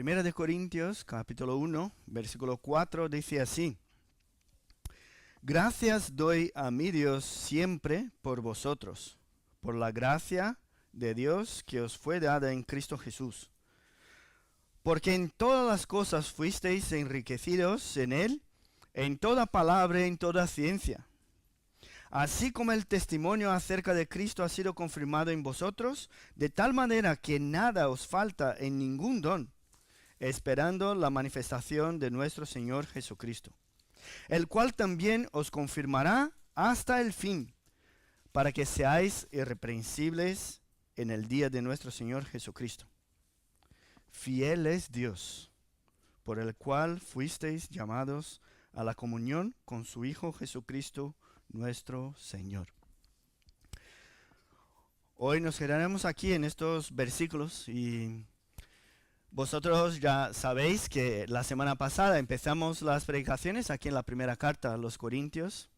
Primera de Corintios, capítulo 1, versículo 4, dice así: Gracias doy a mi Dios siempre por vosotros, por la gracia de Dios que os fue dada en Cristo Jesús. Porque en todas las cosas fuisteis enriquecidos en Él, en toda palabra, en toda ciencia. Así como el testimonio acerca de Cristo ha sido confirmado en vosotros, de tal manera que nada os falta en ningún don, esperando la manifestación de nuestro Señor Jesucristo, el cual también os confirmará hasta el fin, para que seáis irreprensibles en el día de nuestro Señor Jesucristo. Fiel es Dios, por el cual fuisteis llamados a la comunión con su Hijo Jesucristo, nuestro Señor. Hoy nos quedaremos aquí en estos versículos y vosotros ya sabéis que la semana pasada empezamos las predicaciones aquí en la primera carta a los Corintios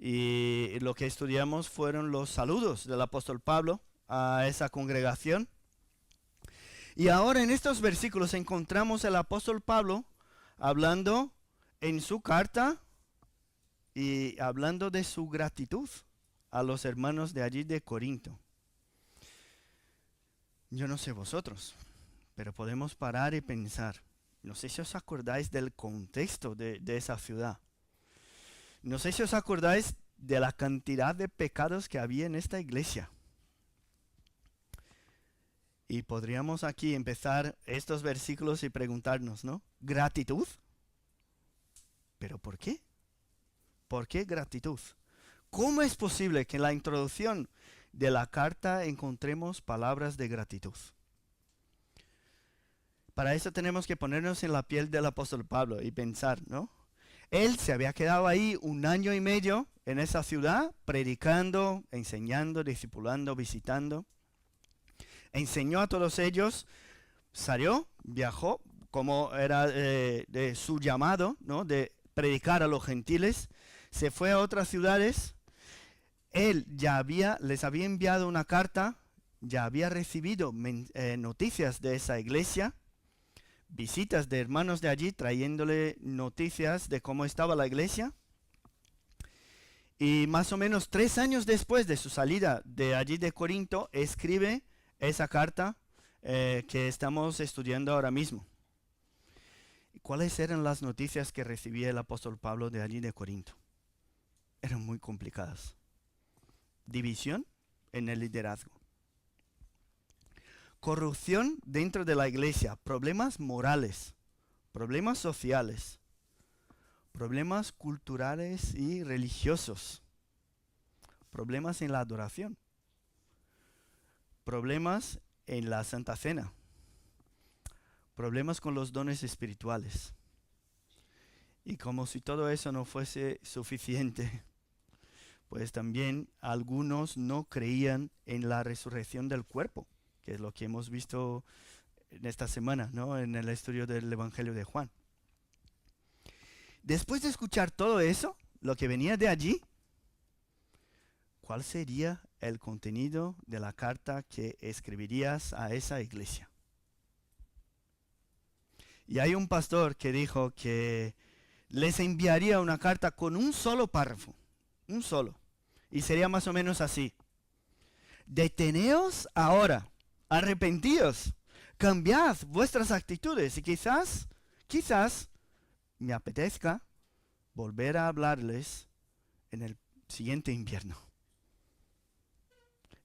y lo que estudiamos fueron los saludos del apóstol Pablo a esa congregación. Y ahora en estos versículos encontramos al apóstol Pablo hablando en su carta y hablando de su gratitud a los hermanos de allí de Corinto. Yo no sé vosotros, pero podemos parar y pensar. No sé si os acordáis del contexto de esa ciudad. No sé si os acordáis de la cantidad de pecados que había en esta iglesia. Y podríamos aquí empezar estos versículos y preguntarnos, ¿no? ¿Gratitud? ¿Pero por qué? ¿Por qué gratitud? ¿Cómo es posible que en la introducción de la carta encontremos palabras de gratitud? Para eso tenemos que ponernos en la piel del apóstol Pablo y pensar, ¿no? Él se había quedado ahí 1 año y medio en esa ciudad, predicando, enseñando, discipulando, visitando. Enseñó a todos ellos, salió, viajó, como era de su llamado, ¿no? De predicar a los gentiles. Se fue a otras ciudades. Él ya les había enviado una carta, ya había recibido noticias de esa iglesia, visitas de hermanos de allí trayéndole noticias de cómo estaba la iglesia. Y más o menos 3 años después de su salida de allí de Corinto, escribe esa carta que estamos estudiando ahora mismo. ¿Cuáles eran las noticias que recibía el apóstol Pablo de allí de Corinto? Eran muy complicadas. División en el liderazgo. Corrupción dentro de la iglesia, problemas morales, problemas sociales, problemas culturales y religiosos, problemas en la adoración, problemas en la Santa Cena, problemas con los dones espirituales. Y como si todo eso no fuese suficiente, pues también algunos no creían en la resurrección del cuerpo, que es lo que hemos visto en esta semana, ¿no? En el estudio del Evangelio de Juan. Después de escuchar todo eso, lo que venía de allí, ¿cuál sería el contenido de la carta que escribirías a esa iglesia? Y hay un pastor que dijo que les enviaría una carta con un solo párrafo, un solo, y sería más o menos así: deteneos ahora, arrepentíos, cambiad vuestras actitudes y quizás me apetezca volver a hablarles en el siguiente invierno.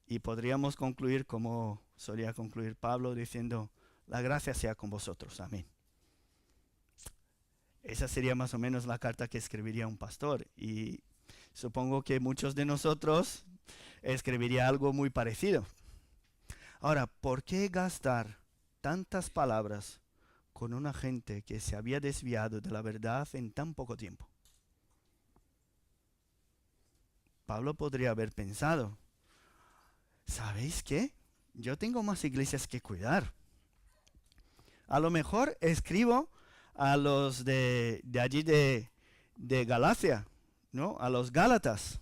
Y podríamos concluir como solía concluir Pablo diciendo: la gracia sea con vosotros, amén. Esa sería más o menos la carta que escribiría un pastor, y supongo que muchos de nosotros escribiría algo muy parecido. Ahora, ¿por qué gastar tantas palabras con una gente que se había desviado de la verdad en tan poco tiempo? Pablo podría haber pensado: ¿sabéis qué? Yo tengo más iglesias que cuidar. A lo mejor escribo a los de allí de Galacia, ¿no? A los Gálatas.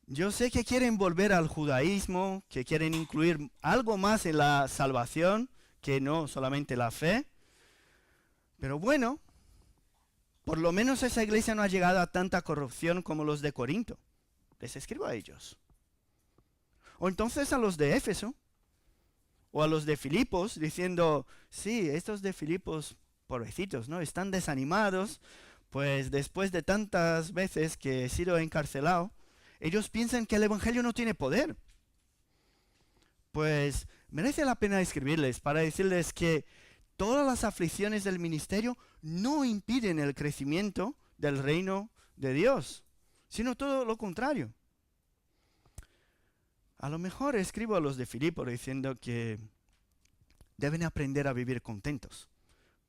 Yo sé que quieren volver al judaísmo, que quieren incluir algo más en la salvación, que no solamente la fe. Pero bueno, por lo menos esa iglesia no ha llegado a tanta corrupción como los de Corinto. Les escribo a ellos. O entonces a los de Éfeso, o a los de Filipos, diciendo, sí, estos de Filipos, pobrecitos, ¿no? Están desanimados, pues después de tantas veces que he sido encarcelado, ellos piensan que el evangelio no tiene poder. Pues merece la pena escribirles para decirles que todas las aflicciones del ministerio no impiden el crecimiento del reino de Dios, sino todo lo contrario. A lo mejor escribo a los de Filipo diciendo que deben aprender a vivir contentos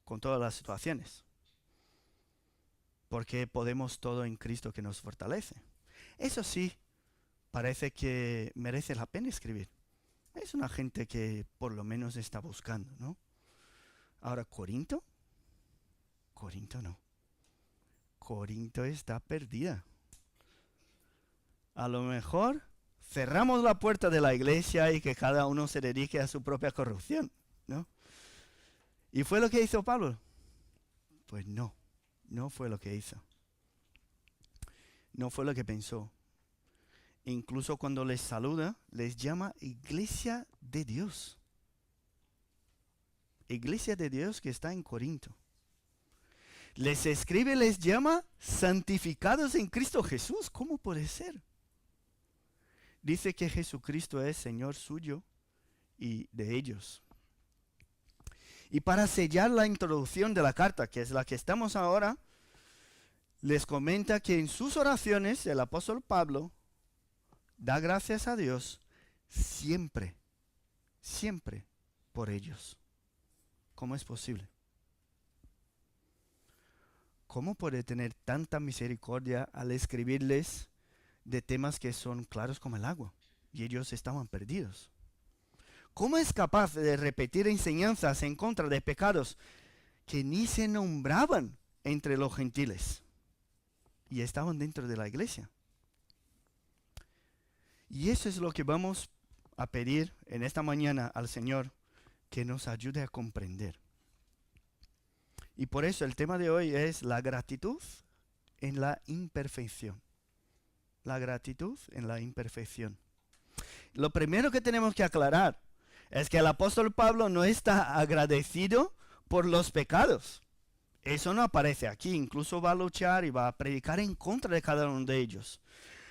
con todas las situaciones, porque podemos todo en Cristo que nos fortalece. Eso sí, parece que merece la pena escribir. Es una gente que por lo menos está buscando, ¿no? Ahora, Corinto no. Corinto está perdida. A lo mejor cerramos la puerta de la iglesia y que cada uno se dedique a su propia corrupción, ¿no? ¿Y fue lo que hizo Pablo? Pues no fue lo que hizo. No fue lo que pensó. Incluso cuando les saluda, les llama iglesia de Dios. Iglesia de Dios que está en Corinto. Les escribe, les llama santificados en Cristo Jesús. ¿Cómo puede ser? Dice que Jesucristo es Señor suyo y de ellos. Y para sellar la introducción de la carta, que es la que estamos ahora, les comenta que en sus oraciones el apóstol Pablo da gracias a Dios siempre por ellos. ¿Cómo es posible? ¿Cómo puede tener tanta misericordia al escribirles de temas que son claros como el agua? Y ellos estaban perdidos. ¿Cómo es capaz de repetir enseñanzas en contra de pecados que ni se nombraban entre los gentiles y estaban dentro de la iglesia? Y eso es lo que vamos a pedir en esta mañana al Señor, que nos ayude a comprender. Y por eso el tema de hoy es la gratitud en la imperfección. La gratitud en la imperfección. Lo primero que tenemos que aclarar es que el apóstol Pablo no está agradecido por los pecados. Eso no aparece aquí. Incluso va a luchar y va a predicar en contra de cada uno de ellos.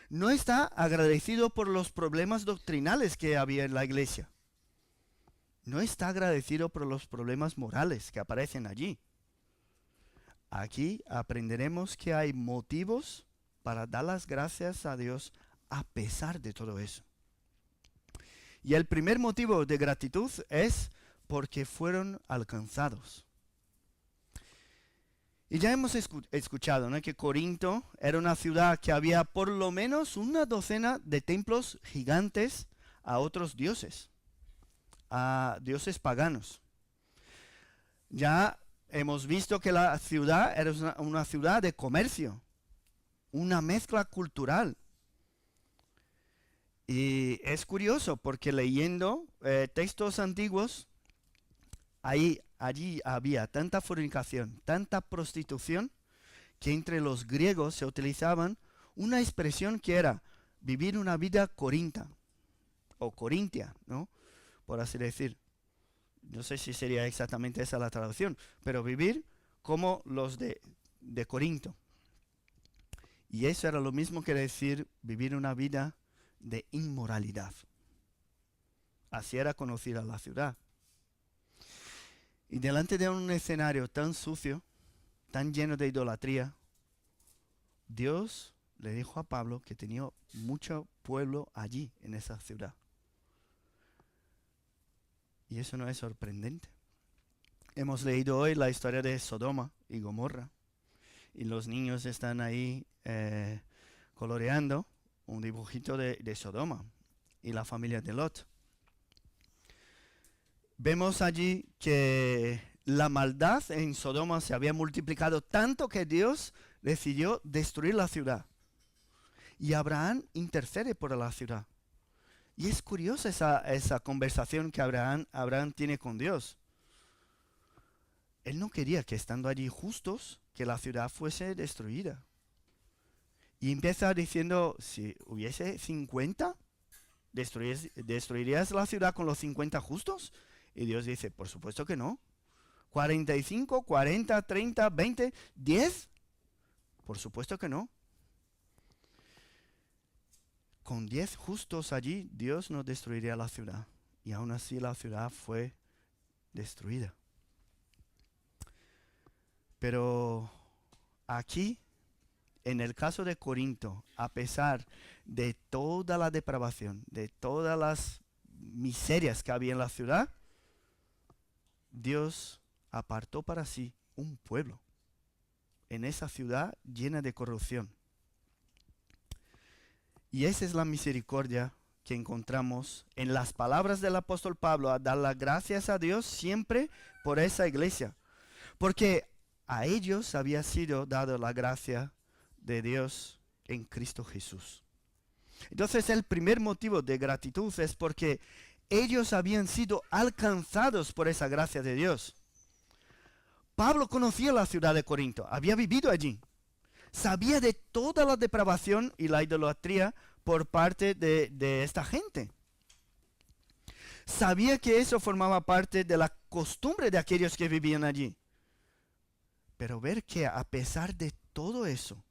No está agradecido por los problemas doctrinales que había en la iglesia. No está agradecido por los problemas morales que aparecen allí. Aquí aprenderemos que hay motivos para dar las gracias a Dios a pesar de todo eso. Y el primer motivo de gratitud es porque fueron alcanzados. Y ya hemos escuchado, ¿no?, que Corinto era una ciudad que había por lo menos una docena de templos gigantes a otros dioses, a dioses paganos. Ya hemos visto que la ciudad era una ciudad de comercio, una mezcla cultural. Y es curioso porque leyendo textos antiguos, allí había tanta fornicación, tanta prostitución, que entre los griegos se utilizaban una expresión que era vivir una vida corinta, o corintia, ¿no?, por así decir. No sé si sería exactamente esa la traducción, pero vivir como los de Corinto. Y eso era lo mismo que decir vivir una vida de inmoralidad. Así era conocida la ciudad. Y delante de un escenario tan sucio, tan lleno de idolatría, Dios le dijo a Pablo que tenía mucho pueblo allí, en esa ciudad. Y eso no es sorprendente. Hemos leído hoy la historia de Sodoma y Gomorra. Y los niños están ahí coloreando un dibujito de Sodoma y la familia de Lot. Vemos allí que la maldad en Sodoma se había multiplicado tanto que Dios decidió destruir la ciudad. Y Abraham intercede por la ciudad. Y es curiosa esa conversación que Abraham tiene con Dios. Él no quería que estando allí justos, que la ciudad fuese destruida. Y empieza diciendo, si hubiese 50, ¿destruirías la ciudad con los 50 justos? Y Dios dice, por supuesto que no. 45, 40, 30, 20, 10, por supuesto que no. Con 10 justos allí, Dios no destruiría la ciudad. Y aún así la ciudad fue destruida. Pero aquí, en el caso de Corinto, a pesar de toda la depravación, de todas las miserias que había en la ciudad, Dios apartó para sí un pueblo en esa ciudad llena de corrupción. Y esa es la misericordia que encontramos en las palabras del apóstol Pablo, a dar las gracias a Dios siempre por esa iglesia. Porque a ellos había sido dada la gracia de Dios en Cristo Jesús. Entonces el primer motivo de gratitud es porque ellos habían sido alcanzados por esa gracia de Dios. Pablo conocía la ciudad de Corinto, había vivido allí. Sabía de toda la depravación y la idolatría por parte de esta gente. Sabía que eso formaba parte de la costumbre de aquellos que vivían allí. Pero ver que a pesar de todo eso,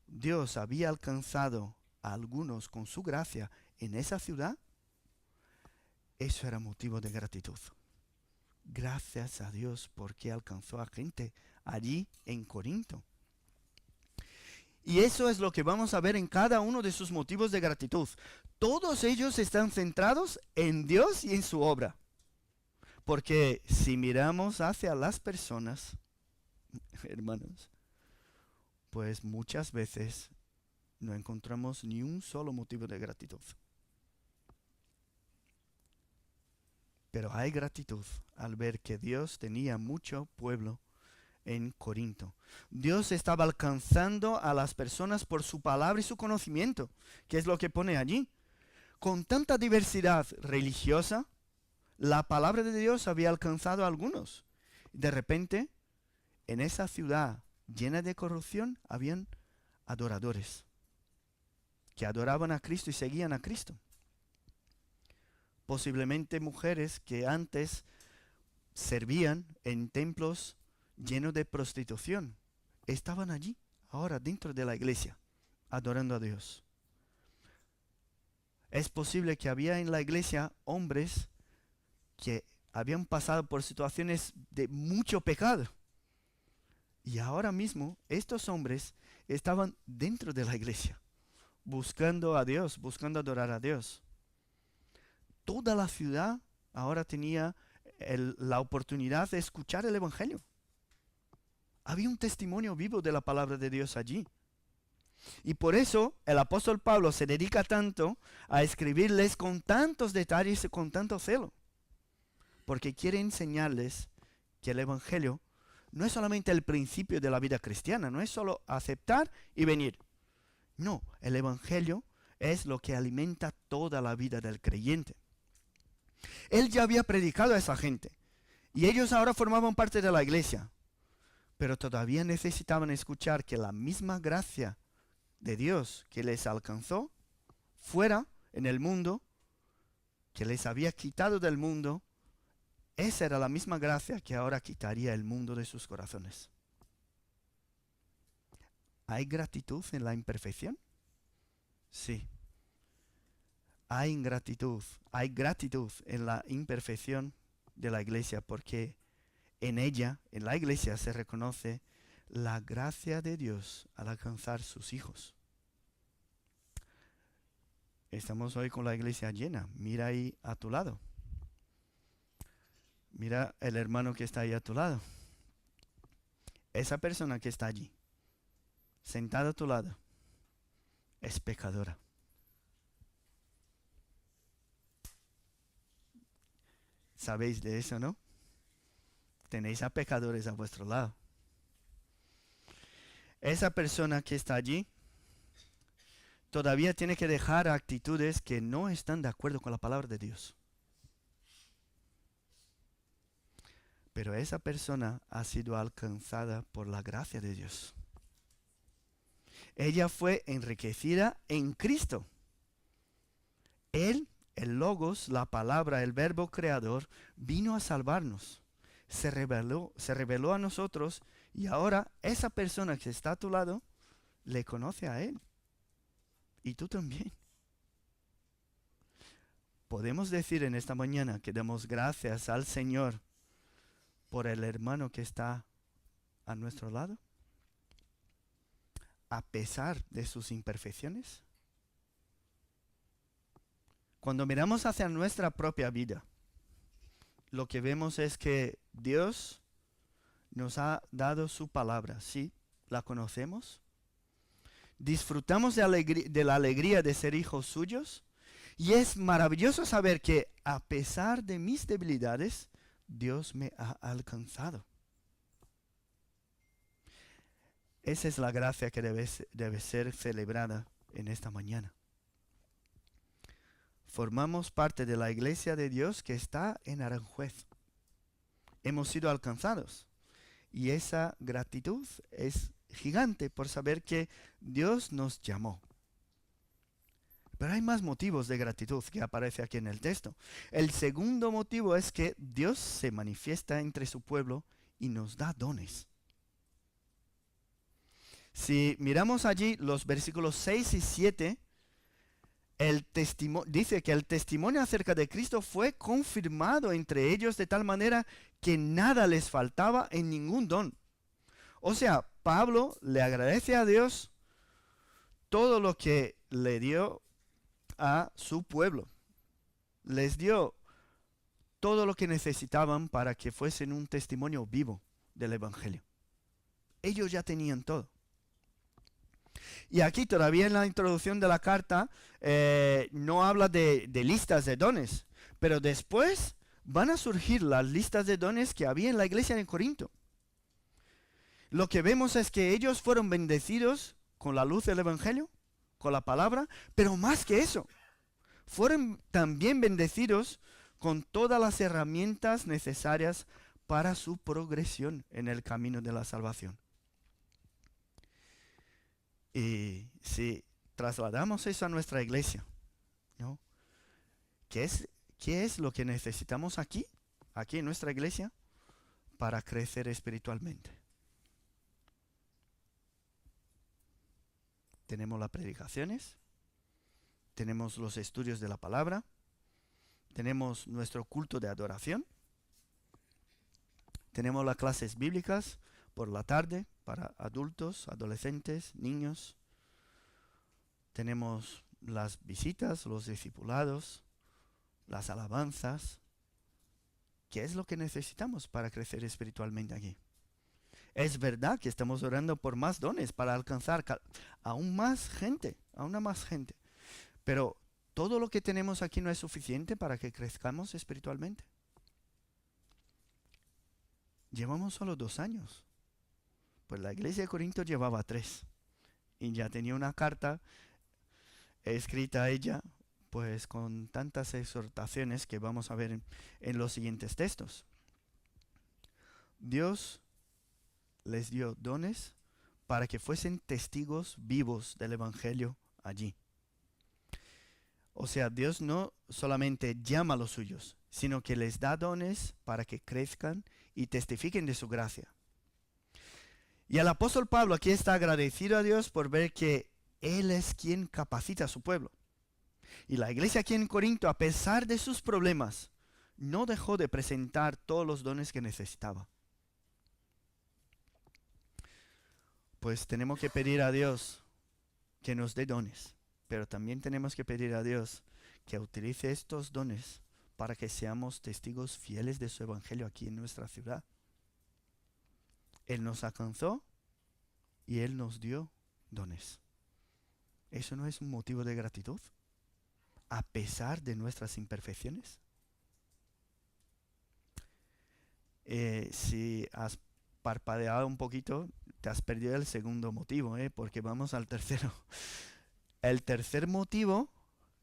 Dios había alcanzado a algunos con su gracia en esa ciudad, eso era motivo de gratitud. Gracias a Dios porque alcanzó a gente allí en Corinto. Y eso es lo que vamos a ver en cada uno de sus motivos de gratitud. Todos ellos están centrados en Dios y en su obra. Porque si miramos hacia las personas, hermanos, pues muchas veces no encontramos ni un solo motivo de gratitud. Pero hay gratitud al ver que Dios tenía mucho pueblo en Corinto. Dios estaba alcanzando a las personas por su palabra y su conocimiento, que es lo que pone allí. Con tanta diversidad religiosa, la palabra de Dios había alcanzado a algunos. De repente, en esa ciudad llena de corrupción, habían adoradores que adoraban a Cristo y seguían a Cristo. Posiblemente mujeres que antes servían en templos llenos de prostitución, estaban allí, ahora dentro de la iglesia, adorando a Dios. Es posible que había en la iglesia hombres que habían pasado por situaciones de mucho pecado. Y ahora mismo estos hombres estaban dentro de la iglesia, buscando a Dios, buscando adorar a Dios. Toda la ciudad ahora tenía la oportunidad de escuchar el Evangelio. Había un testimonio vivo de la palabra de Dios allí. Y por eso el apóstol Pablo se dedica tanto a escribirles con tantos detalles y con tanto celo. Porque quiere enseñarles que el Evangelio no es solamente el principio de la vida cristiana, no es solo aceptar y venir. No, el Evangelio es lo que alimenta toda la vida del creyente. Él ya había predicado a esa gente y ellos ahora formaban parte de la iglesia. Pero todavía necesitaban escuchar que la misma gracia de Dios que les alcanzó fuera en el mundo, que les había quitado del mundo, esa era la misma gracia que ahora quitaría el mundo de sus corazones. ¿Hay gratitud en la imperfección? Sí. Hay gratitud en la imperfección de la iglesia porque en ella, en la iglesia, se reconoce la gracia de Dios al alcanzar sus hijos. Estamos hoy con la iglesia llena. Mira ahí a tu lado. Mira el hermano que está ahí a tu lado. Esa persona que está allí, sentada a tu lado, es pecadora. ¿Sabéis de eso, no? Tenéis a pecadores a vuestro lado. Esa persona que está allí todavía tiene que dejar actitudes que no están de acuerdo con la palabra de Dios. Pero esa persona ha sido alcanzada por la gracia de Dios. Ella fue enriquecida en Cristo. Él, el Logos, la palabra, el verbo creador, vino a salvarnos. Se reveló a nosotros y ahora esa persona que está a tu lado le conoce a Él. Y tú también. Podemos decir en esta mañana que damos gracias al Señor por el hermano que está a nuestro lado, a pesar de sus imperfecciones. Cuando miramos hacia nuestra propia vida, lo que vemos es que Dios nos ha dado su palabra. Sí, la conocemos. Disfrutamos de la alegría de ser hijos suyos. Y es maravilloso saber que a pesar de mis debilidades, Dios me ha alcanzado. Esa es la gracia que debe ser celebrada en esta mañana. Formamos parte de la iglesia de Dios que está en Aranjuez. Hemos sido alcanzados. Y esa gratitud es gigante por saber que Dios nos llamó. Pero hay más motivos de gratitud que aparece aquí en el texto. El segundo motivo es que Dios se manifiesta entre su pueblo y nos da dones. Si miramos allí los versículos 6 y 7, dice que el testimonio acerca de Cristo fue confirmado entre ellos de tal manera que nada les faltaba en ningún don. O sea, Pablo le agradece a Dios todo lo que le dio a su pueblo. Les dio todo lo que necesitaban para que fuesen un testimonio vivo del Evangelio. Ellos ya tenían todo. Y aquí todavía en la introducción de la carta no habla de listas de dones, pero después van a surgir las listas de dones que había en la iglesia de Corinto. Lo que vemos es que ellos fueron bendecidos con la luz del Evangelio, con la palabra, pero más que eso, fueron también bendecidos con todas las herramientas necesarias para su progresión en el camino de la salvación. Y si trasladamos eso a nuestra iglesia, ¿no? ¿Qué es lo que necesitamos aquí en nuestra iglesia, para crecer espiritualmente? Tenemos las predicaciones, tenemos los estudios de la palabra, tenemos nuestro culto de adoración, tenemos las clases bíblicas por la tarde para adultos, adolescentes, niños. Tenemos las visitas, los discipulados, las alabanzas. ¿Qué es lo que necesitamos para crecer espiritualmente aquí? Es verdad que estamos orando por más dones para alcanzar aún más gente, pero todo lo que tenemos aquí no es suficiente para que crezcamos espiritualmente. Llevamos solo 2 años. Pues la iglesia de Corinto llevaba 3. Y ya tenía una carta escrita a ella, pues con tantas exhortaciones que vamos a ver en los siguientes textos. Dios les dio dones para que fuesen testigos vivos del Evangelio allí. O sea, Dios no solamente llama a los suyos, sino que les da dones para que crezcan y testifiquen de su gracia. Y el apóstol Pablo aquí está agradecido a Dios por ver que Él es quien capacita a su pueblo. Y la iglesia aquí en Corinto, a pesar de sus problemas, no dejó de presentar todos los dones que necesitaba. Pues tenemos que pedir a Dios que nos dé dones, pero también tenemos que pedir a Dios que utilice estos dones para que seamos testigos fieles de su evangelio aquí en nuestra ciudad. Él nos alcanzó y Él nos dio dones. ¿Eso no es un motivo de gratitud? A pesar de nuestras imperfecciones. Si has parpadeado un poquito, te has perdido el segundo motivo, porque vamos al tercero. El tercer motivo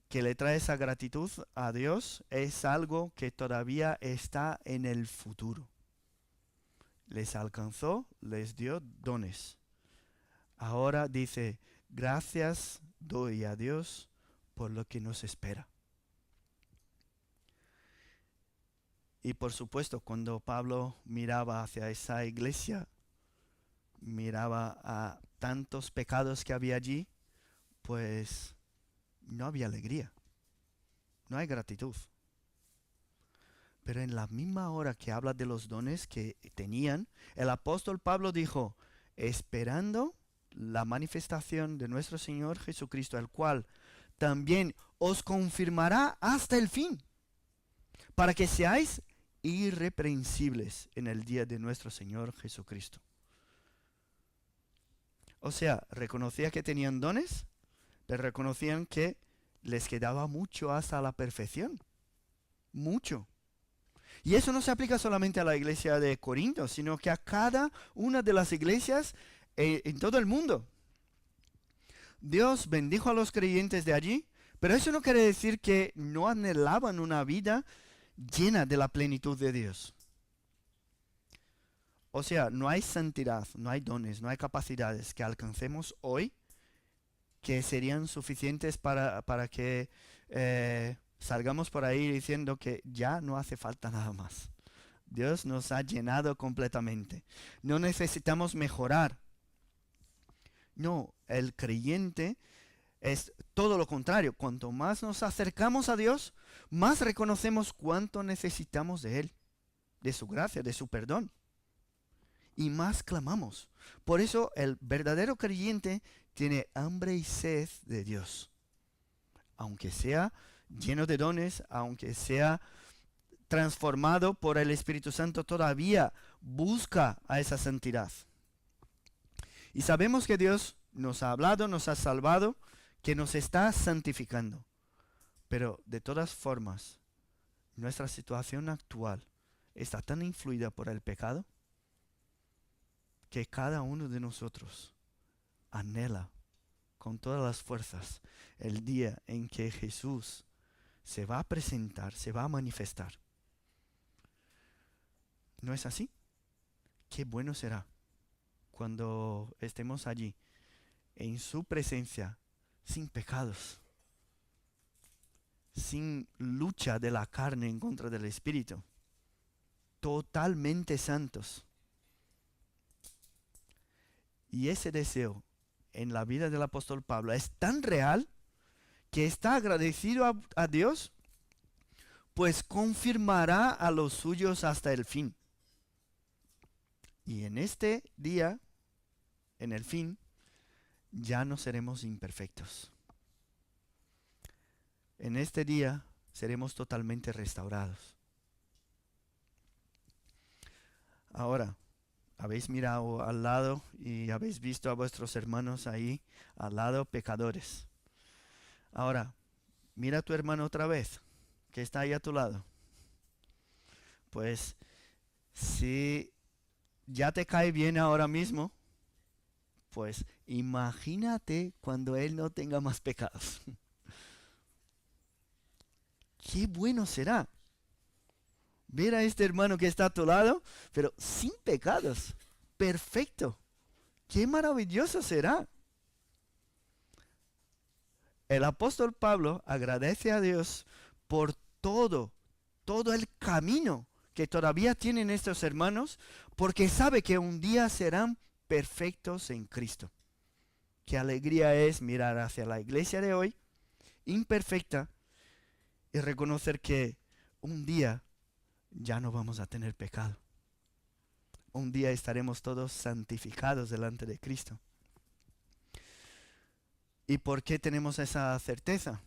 que le trae esa gratitud a Dios es algo que todavía está en el futuro. les alcanzó, les dio dones. Ahora dice, gracias doy a Dios por lo que nos espera. Y por supuesto, cuando Pablo miraba hacia esa iglesia, miraba a tantos pecados que había allí, pues no había alegría, no hay gratitud. Pero en la misma hora que habla de los dones que tenían, el apóstol Pablo dijo, esperando la manifestación de nuestro Señor Jesucristo, el cual también os confirmará hasta el fin, para que seáis irreprensibles en el día de nuestro Señor Jesucristo. O sea, reconocía que tenían dones, pero reconocían que les quedaba mucho hasta la perfección. Mucho. Y eso no se aplica solamente a la iglesia de Corinto, sino que a cada una de las iglesias en todo el mundo. Dios bendijo a los creyentes de allí, pero eso no quiere decir que no anhelaban una vida llena de la plenitud de Dios. O sea, no hay santidad, no hay dones, no hay capacidades que alcancemos hoy que serían suficientes para que salgamos por ahí diciendo que ya no hace falta nada más. Dios nos ha llenado completamente. No necesitamos mejorar. No, el creyente es todo lo contrario. Cuanto más nos acercamos a Dios, más reconocemos cuánto necesitamos de Él, de su gracia, de su perdón. Y más clamamos. Por eso el verdadero creyente tiene hambre y sed de Dios. Aunque sea lleno de dones, aunque sea transformado por el Espíritu Santo, todavía busca a esa santidad. Y sabemos que Dios nos ha hablado, nos ha salvado, que nos está santificando. Pero de todas formas, nuestra situación actual está tan influida por el pecado que cada uno de nosotros anhela con todas las fuerzas el día en que Jesús se va a presentar, se va a manifestar. ¿No es así? Qué bueno será cuando estemos allí, en su presencia, sin pecados, sin lucha de la carne en contra del Espíritu, totalmente santos. Y ese deseo en la vida del apóstol Pablo es tan real que está agradecido a Dios, pues confirmará a los suyos hasta el fin. Y en este día, en el fin, ya no seremos imperfectos. En este día seremos totalmente restaurados. Ahora, habéis mirado al lado y habéis visto a vuestros hermanos ahí al lado pecadores. Ahora, mira a tu hermano otra vez, que está ahí a tu lado. Pues, si ya te cae bien ahora mismo, pues imagínate cuando él no tenga más pecados. Qué bueno será ver a este hermano que está a tu lado, pero sin pecados. Perfecto. Qué maravilloso será. El apóstol Pablo agradece a Dios por todo el camino que todavía tienen estos hermanos, porque sabe que un día serán perfectos en Cristo. Qué alegría es mirar hacia la iglesia de hoy, imperfecta, y reconocer que un día ya no vamos a tener pecado. Un día estaremos todos santificados delante de Cristo. ¿Y por qué tenemos esa certeza?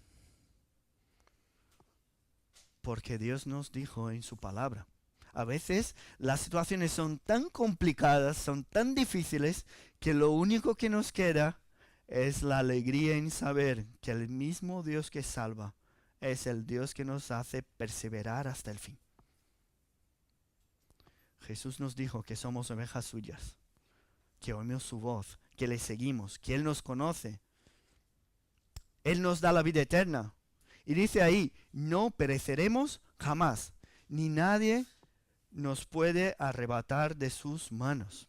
Porque Dios nos dijo en su palabra. A veces las situaciones son tan complicadas, son tan difíciles, que lo único que nos queda es la alegría en saber que el mismo Dios que salva es el Dios que nos hace perseverar hasta el fin. Jesús nos dijo que somos ovejas suyas, que oímos su voz, que le seguimos, que Él nos conoce. Él nos da la vida eterna. Y dice ahí, no pereceremos jamás, ni nadie nos puede arrebatar de sus manos.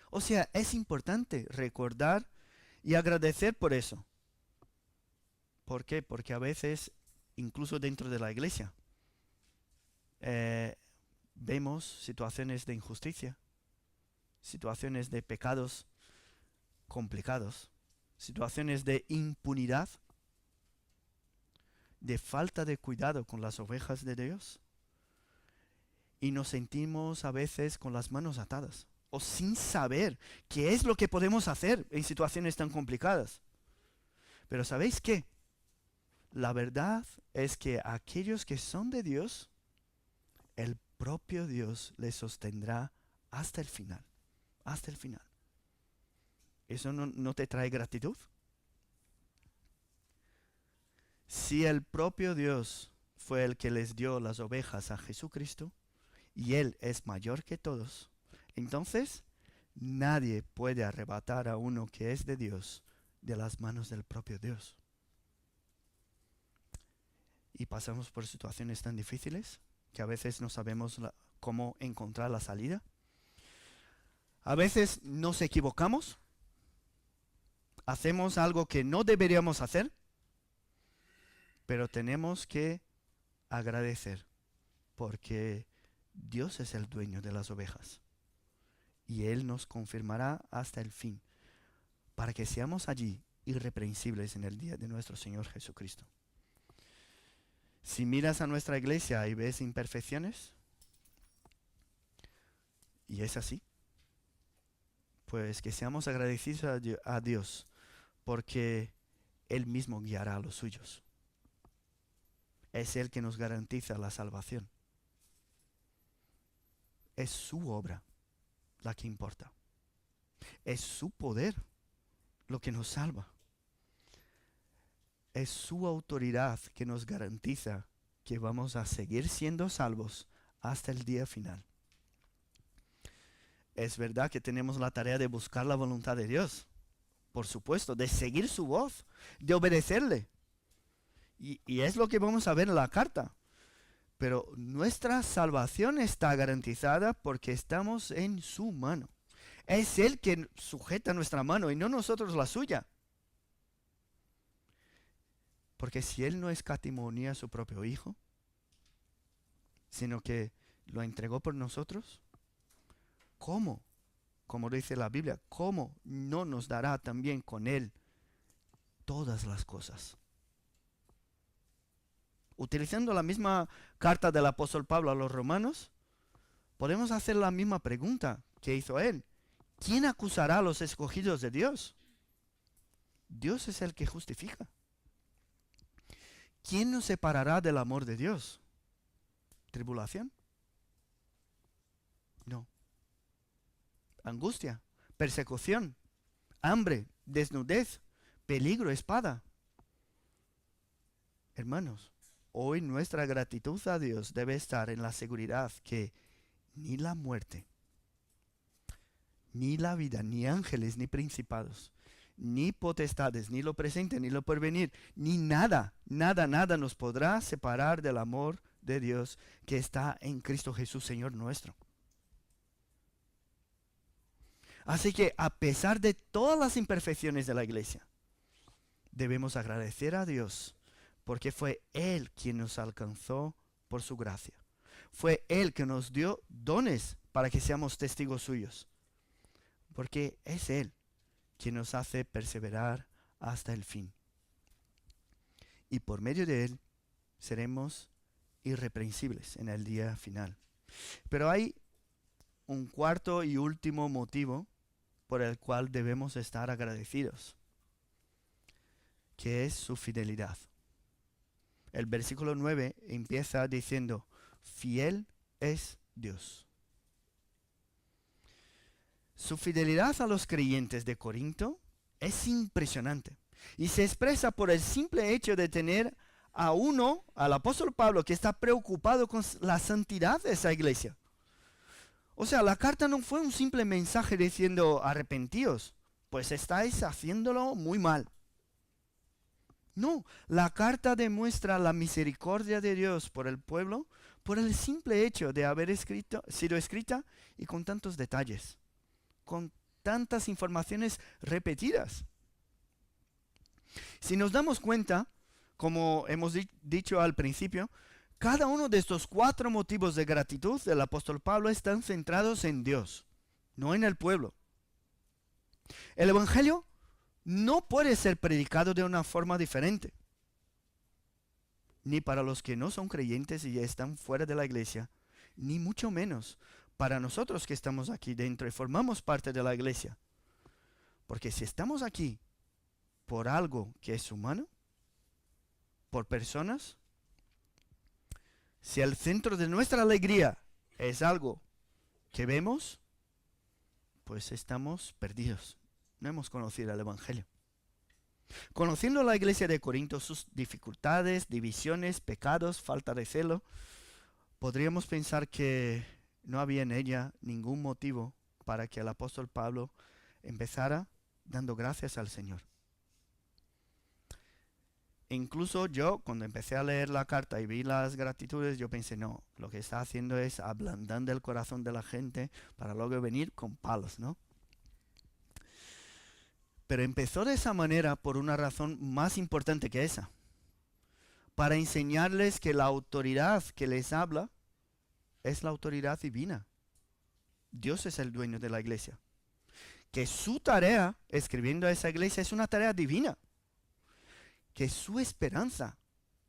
O sea, es importante recordar y agradecer por eso. ¿Por qué? Porque a veces, incluso dentro de la iglesia, vemos situaciones de injusticia, situaciones de pecados complicados, situaciones de impunidad, de falta de cuidado con las ovejas de Dios. Y nos sentimos a veces con las manos atadas o sin saber qué es lo que podemos hacer en situaciones tan complicadas. Pero ¿sabéis qué? La verdad es que aquellos que son de Dios, el propio Dios les sostendrá hasta el final. Hasta el final. ¿Eso no te trae gratitud? Si el propio Dios fue el que les dio las ovejas a Jesucristo, y Él es mayor que todos, entonces nadie puede arrebatar a uno que es de Dios de las manos del propio Dios. Y pasamos por situaciones tan difíciles que a veces no sabemos cómo encontrar la salida. A veces nos equivocamos, hacemos algo que no deberíamos hacer, pero tenemos que agradecer porque Dios es el dueño de las ovejas y Él nos confirmará hasta el fin para que seamos allí irreprensibles en el día de nuestro Señor Jesucristo. Si miras a nuestra iglesia y ves imperfecciones, y es así, pues que seamos agradecidos a Dios porque Él mismo guiará a los suyos. Es Él que nos garantiza la salvación. Es su obra la que importa. Es su poder lo que nos salva. Es su autoridad que nos garantiza que vamos a seguir siendo salvos hasta el día final. Es verdad que tenemos la tarea de buscar la voluntad de Dios, por supuesto, de seguir su voz, de obedecerle. Y es lo que vamos a ver en la carta. Pero nuestra salvación está garantizada porque estamos en su mano. Es Él quien sujeta nuestra mano y no nosotros la suya. Porque si Él no escatimó ni a su propio Hijo, sino que lo entregó por nosotros, ¿cómo? Como dice la Biblia, ¿cómo no nos dará también con Él todas las cosas? Utilizando la misma carta del apóstol Pablo a los romanos, podemos hacer la misma pregunta que hizo él. ¿Quién acusará a los escogidos de Dios? Dios es el que justifica. ¿Quién nos separará del amor de Dios? ¿Tribulación? No. ¿Angustia? ¿Persecución? ¿Hambre? ¿Desnudez? ¿Peligro? ¿Espada? Hermanos, hoy nuestra gratitud a Dios debe estar en la seguridad que ni la muerte, ni la vida, ni ángeles, ni principados, ni potestades, ni lo presente, ni lo porvenir, ni nada, nada, nada nos podrá separar del amor de Dios que está en Cristo Jesús, Señor nuestro. Así que a pesar de todas las imperfecciones de la iglesia, debemos agradecer a Dios porque fue Él quien nos alcanzó por su gracia. Fue Él que nos dio dones para que seamos testigos suyos. Porque es Él quien nos hace perseverar hasta el fin. Y por medio de Él seremos irreprensibles en el día final. Pero hay un cuarto y último motivo por el cual debemos estar agradecidos, que es su fidelidad. El versículo 9 empieza diciendo, fiel es Dios. Su fidelidad a los creyentes de Corinto es impresionante y se expresa por el simple hecho de tener al apóstol Pablo, que está preocupado con la santidad de esa iglesia. O sea, la carta no fue un simple mensaje diciendo arrepentíos, pues estáis haciéndolo muy mal. No, la carta demuestra la misericordia de Dios por el pueblo por el simple hecho de haber sido escrita y con tantos detalles, con tantas informaciones repetidas. Si nos damos cuenta, como hemos dicho al principio, cada uno de estos 4 motivos de gratitud del apóstol Pablo están centrados en Dios, no en el pueblo. El Evangelio no puede ser predicado de una forma diferente, ni para los que no son creyentes y están fuera de la iglesia, ni mucho menos para nosotros que estamos aquí dentro y formamos parte de la iglesia. Porque si estamos aquí por algo que es humano, por personas, si el centro de nuestra alegría es algo que vemos, pues estamos perdidos. No hemos conocido el Evangelio. Conociendo la iglesia de Corinto, sus dificultades, divisiones, pecados, falta de celo, podríamos pensar que no había en ella ningún motivo para que el apóstol Pablo empezara dando gracias al Señor. Incluso yo, cuando empecé a leer la carta y vi las gratitudes, yo pensé, no, lo que está haciendo es ablandando el corazón de la gente para luego venir con palos, ¿no? Pero empezó de esa manera por una razón más importante que esa. Para enseñarles que la autoridad que les habla es la autoridad divina. Dios es el dueño de la iglesia. Que su tarea, escribiendo a esa iglesia, es una tarea divina. Que su esperanza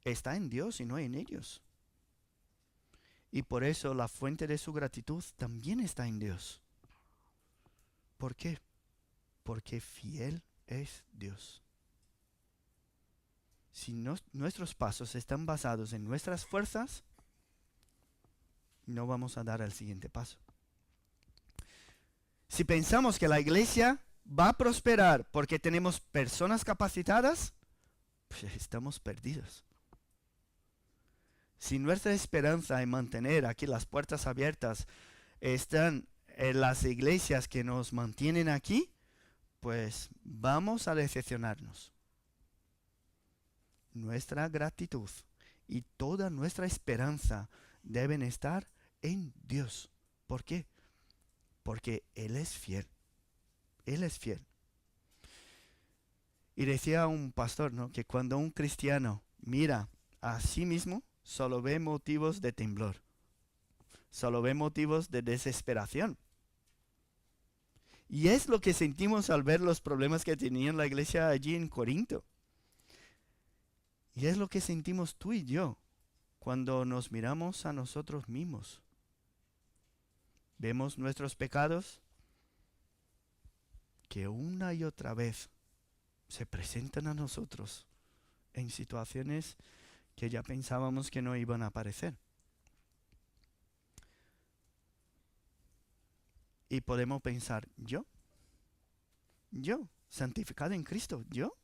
está en Dios y no en ellos. Y por eso la fuente de su gratitud también está en Dios. ¿Por qué? Porque fiel es Dios. Si nuestros pasos están basados en nuestras fuerzas, no vamos a dar el siguiente paso. Si pensamos que la iglesia va a prosperar porque tenemos personas capacitadas, pues estamos perdidos. Si nuestra esperanza en mantener aquí las puertas abiertas están en las iglesias que nos mantienen aquí, pues vamos a decepcionarnos. Nuestra gratitud y toda nuestra esperanza deben estar en Dios. ¿Por qué? Porque Él es fiel. Él es fiel. Y decía un pastor, ¿no?, que cuando un cristiano mira a sí mismo, solo ve motivos de temblor. Solo ve motivos de desesperación. Y es lo que sentimos al ver los problemas que tenía la iglesia allí en Corinto. Y es lo que sentimos tú y yo cuando nos miramos a nosotros mismos. Vemos nuestros pecados que una y otra vez se presentan a nosotros en situaciones que ya pensábamos que no iban a aparecer. Y podemos pensar, ¿yo? Santificado en Cristo, ¿yo?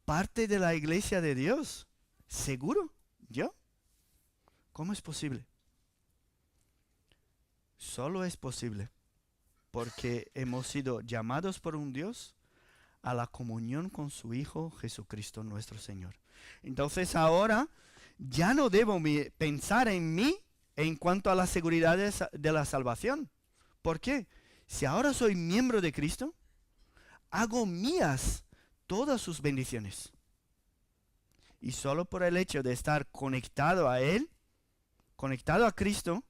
Parte de la iglesia de Dios, ¿seguro? ¿Yo? ¿Cómo es posible? Solo es posible porque hemos sido llamados por un Dios a la comunión con su Hijo Jesucristo nuestro Señor. Entonces ahora ya no debo pensar en mí en cuanto a la seguridad de la salvación. ¿Por qué? Si ahora soy miembro de Cristo, hago mías todas sus bendiciones. Y solo por el hecho de estar conectado a Él, conectado a Cristo,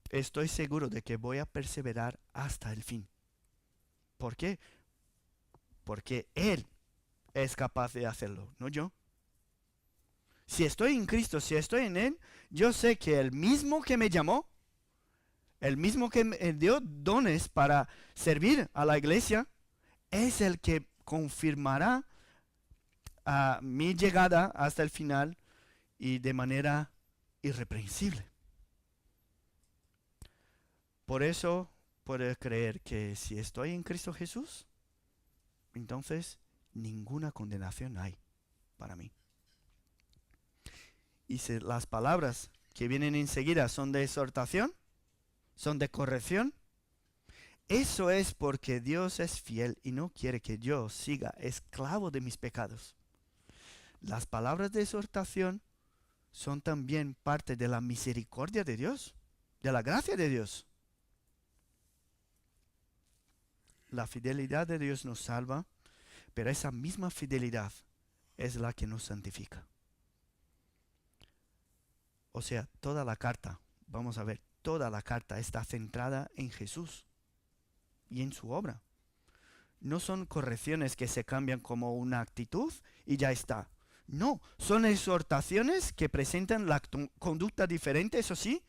estoy seguro de que voy a perseverar hasta el fin. ¿Por qué? Porque Él es capaz de hacerlo, no yo. Si estoy en Cristo, si estoy en Él, yo sé que el mismo que me llamó, el mismo que me dio dones para servir a la iglesia, es el que confirmará mi llegada hasta el final y de manera irreprensible. Por eso puedo creer que si estoy en Cristo Jesús, entonces ninguna condenación hay para mí. Y si las palabras que vienen enseguida son de exhortación, son de corrección, eso es porque Dios es fiel y no quiere que yo siga esclavo de mis pecados. Las palabras de exhortación son también parte de la misericordia de Dios, de la gracia de Dios. La fidelidad de Dios nos salva, pero esa misma fidelidad es la que nos santifica. O sea, toda la carta, vamos a ver, toda la carta está centrada en Jesús y en su obra. No son correcciones que se cambian como una actitud y ya está. No, son exhortaciones que presentan la conducta diferente, eso sí,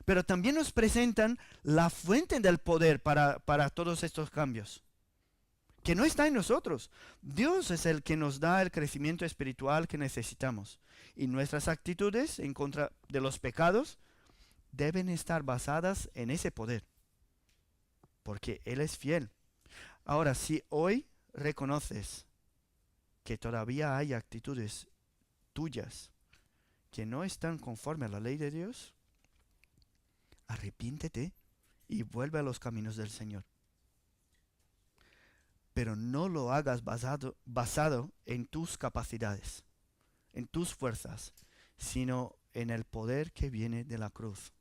pero también nos presentan la fuente del poder para todos estos cambios, que no está en nosotros. Dios es el que nos da el crecimiento espiritual que necesitamos. Y nuestras actitudes en contra de los pecados deben estar basadas en ese poder, porque Él es fiel. Ahora, si hoy reconoces que todavía hay actitudes tuyas que no están conforme a la ley de Dios, arrepiéntete y vuelve a los caminos del Señor. Pero no lo hagas basado en tus capacidades, en tus fuerzas, sino en el poder que viene de la cruz.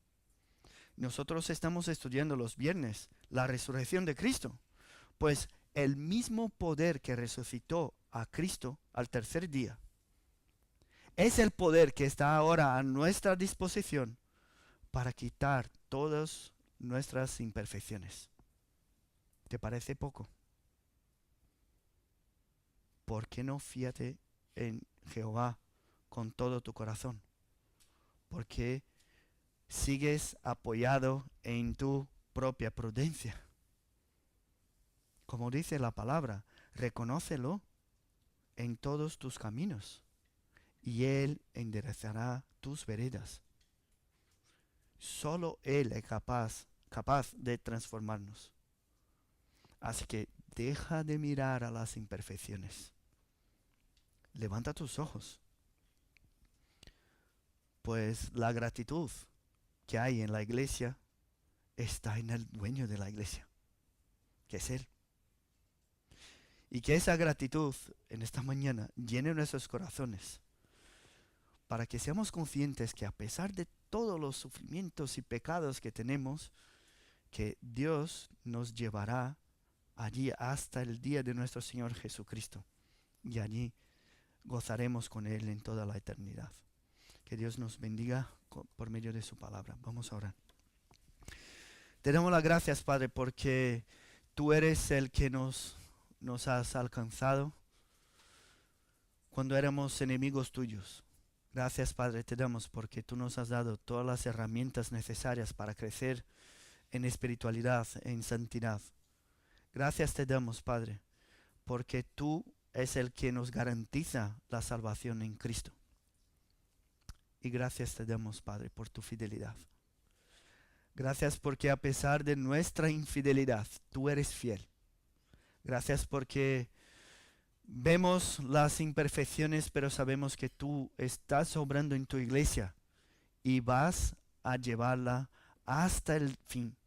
Nosotros estamos estudiando los viernes la resurrección de Cristo, pues el mismo poder que resucitó a Cristo al tercer día es el poder que está ahora a nuestra disposición para quitar todas nuestras imperfecciones. ¿Te parece poco? ¿Por qué no fíate en Jehová con todo tu corazón? ¿Por qué sigues apoyado en tu propia prudencia? Como dice la palabra, reconócelo en todos tus caminos y Él enderezará tus veredas. Solo Él es capaz de transformarnos. Así que deja de mirar a las imperfecciones. Levanta tus ojos, pues la gratitud que hay en la iglesia está en el dueño de la iglesia, que es Él. Y que esa gratitud en esta mañana llene nuestros corazones, para que seamos conscientes que a pesar de todos los sufrimientos y pecados que tenemos, que Dios nos llevará allí hasta el día de nuestro Señor Jesucristo. Y allí gozaremos con Él en toda la eternidad. Que Dios nos bendiga por medio de su palabra. Vamos a orar. Te damos las gracias, Padre, porque tú eres el que nos has alcanzado cuando éramos enemigos tuyos. Gracias, Padre, te damos porque tú nos has dado todas las herramientas necesarias para crecer en espiritualidad, en santidad. Gracias te damos, Padre, porque tú es el que nos garantiza la salvación en Cristo. Y gracias te damos, Padre, por tu fidelidad. Gracias porque a pesar de nuestra infidelidad, tú eres fiel. Gracias porque vemos las imperfecciones, pero sabemos que tú estás obrando en tu iglesia y vas a llevarla hasta el fin.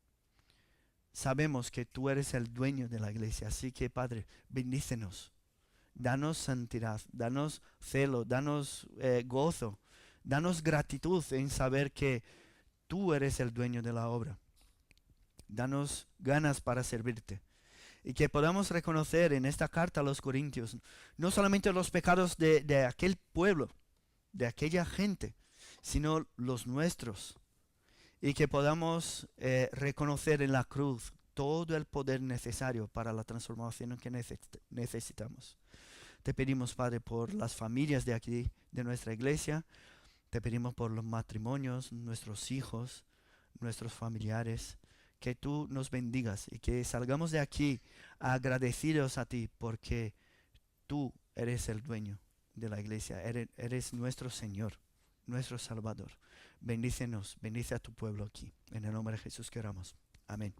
Sabemos que tú eres el dueño de la iglesia, así que Padre, bendícenos. Danos santidad, danos celo, danos gozo, danos gratitud en saber que tú eres el dueño de la obra. Danos ganas para servirte. Y que podamos reconocer en esta carta a los Corintios no solamente los pecados de aquel pueblo, de aquella gente, sino los nuestros. Y que podamos reconocer en la cruz todo el poder necesario para la transformación que necesitamos. Te pedimos, Padre, por las familias de aquí, de nuestra iglesia. Te pedimos por los matrimonios, nuestros hijos, nuestros familiares. Que tú nos bendigas y que salgamos de aquí agradecidos a ti porque tú eres el dueño de la iglesia. Eres nuestro Señor, nuestro Salvador. Bendícenos, bendice a tu pueblo aquí. En el nombre de Jesús que oramos. Amén.